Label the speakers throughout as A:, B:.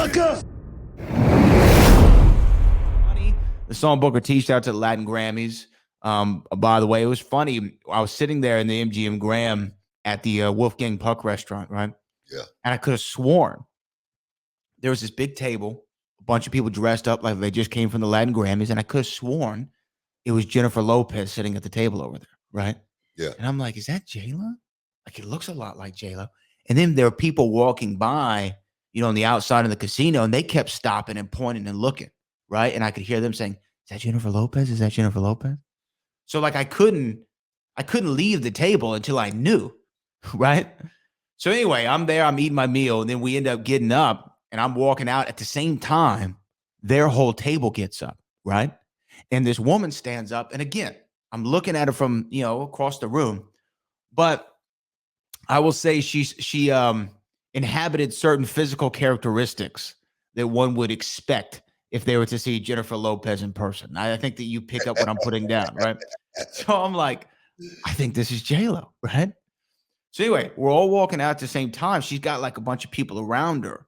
A: sucker.
B: The song Booker T, shout out to the Latin Grammys. By the way, it was funny. I was sitting there in the MGM Graham at the Wolfgang Puck restaurant, right?
C: Yeah.
B: And I could have sworn there was this big table, a bunch of people dressed up like they just came from the Latin Grammys, and I could have sworn it was Jennifer Lopez sitting at the table over there, right?
C: Yeah.
B: And I'm like, is that J-Lo? Like, it looks a lot like J-Lo. And then there were people walking by, on the outside of the casino, and they kept stopping and pointing and looking, right? And I could hear them saying, is that Jennifer Lopez? Is that Jennifer Lopez? So like I couldn't leave the table until I knew, right? So anyway, I'm there, I'm eating my meal, and then we end up getting up, and I'm walking out at the same time their whole table gets up, right? And this woman stands up, and again, I'm looking at her from, across the room, but I will say she inhabited certain physical characteristics that one would expect if they were to see Jennifer Lopez in person. I think that you pick up what I'm putting down, right? So I'm like, I think this is J-Lo, right? So anyway, we're all walking out at the same time. She's got like a bunch of people around her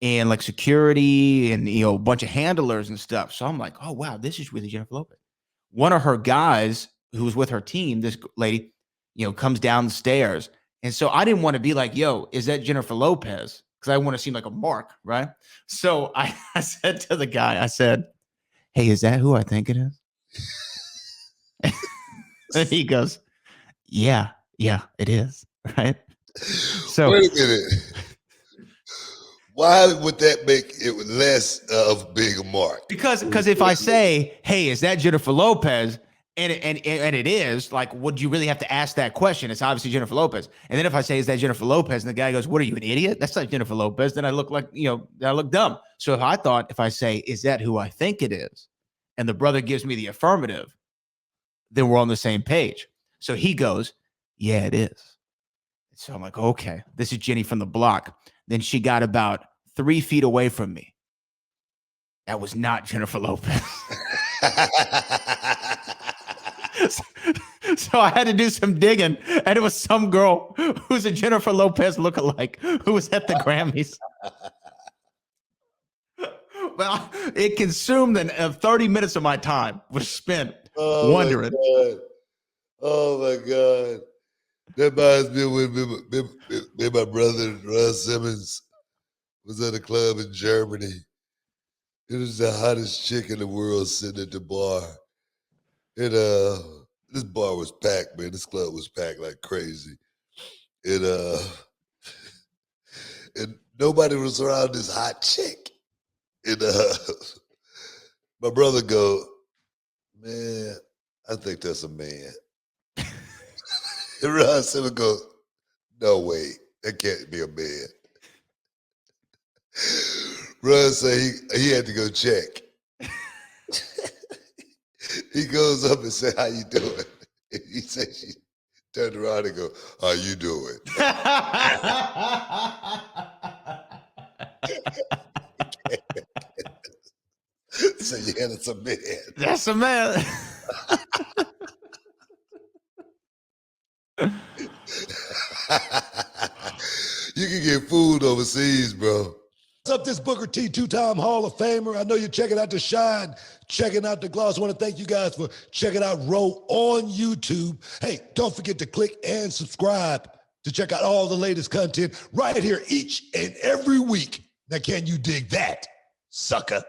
B: and like security and, a bunch of handlers and stuff. So I'm like, oh, wow, this is really Jennifer Lopez. One of her guys who was with her team, this lady, comes down the stairs. And so I didn't want to be like, yo, is that Jennifer Lopez? Because I want to seem like a mark, right? So I said to the guy, I said, hey, is that who I think it is? And he goes, yeah, it is, right? So
C: wait a minute. Why would that make it less of being a mark?
B: Because if I say, hey, is that Jennifer Lopez? And it is, like, would you really have to ask that question? It's obviously Jennifer Lopez. And then if I say, is that Jennifer Lopez? And the guy goes, what are you, an idiot? That's not Jennifer Lopez. Then I look like, I look dumb. So if I say, is that who I think it is? And the brother gives me the affirmative, then we're on the same page. So he goes, yeah, it is. So I'm like, okay, this is Jenny from the block. Then she got about 3 feet away from me. That was not Jennifer Lopez. So I had to do some digging, and it was some girl who's a Jennifer Lopez lookalike who was at the Grammys. Well, it consumed 30 minutes of my time was spent wondering.
C: Oh my God. That reminds me when my brother Russ Simmons was at a club in Germany. It was the hottest chick in the world sitting at the bar. And this bar was packed, man. This club was packed like crazy. And and nobody was around this hot chick. And my brother go, man, I think that's a man. And Ron Simmons goes, no way, that can't be a man. Ron said he had to go check. He goes up and said, how you doing? And he said she turned around and go, how you doing? So yeah, that's a man.
B: That's a man.
C: You can get food overseas, bro.
A: What's up, this Booker T, 2-time Hall of Famer. I know you're checking out The Shine, checking out The Gloss. I want to thank you guys for checking out Row on YouTube. Hey, don't forget to click and subscribe to check out all the latest content right here each and every week. Now, can you dig that, sucker?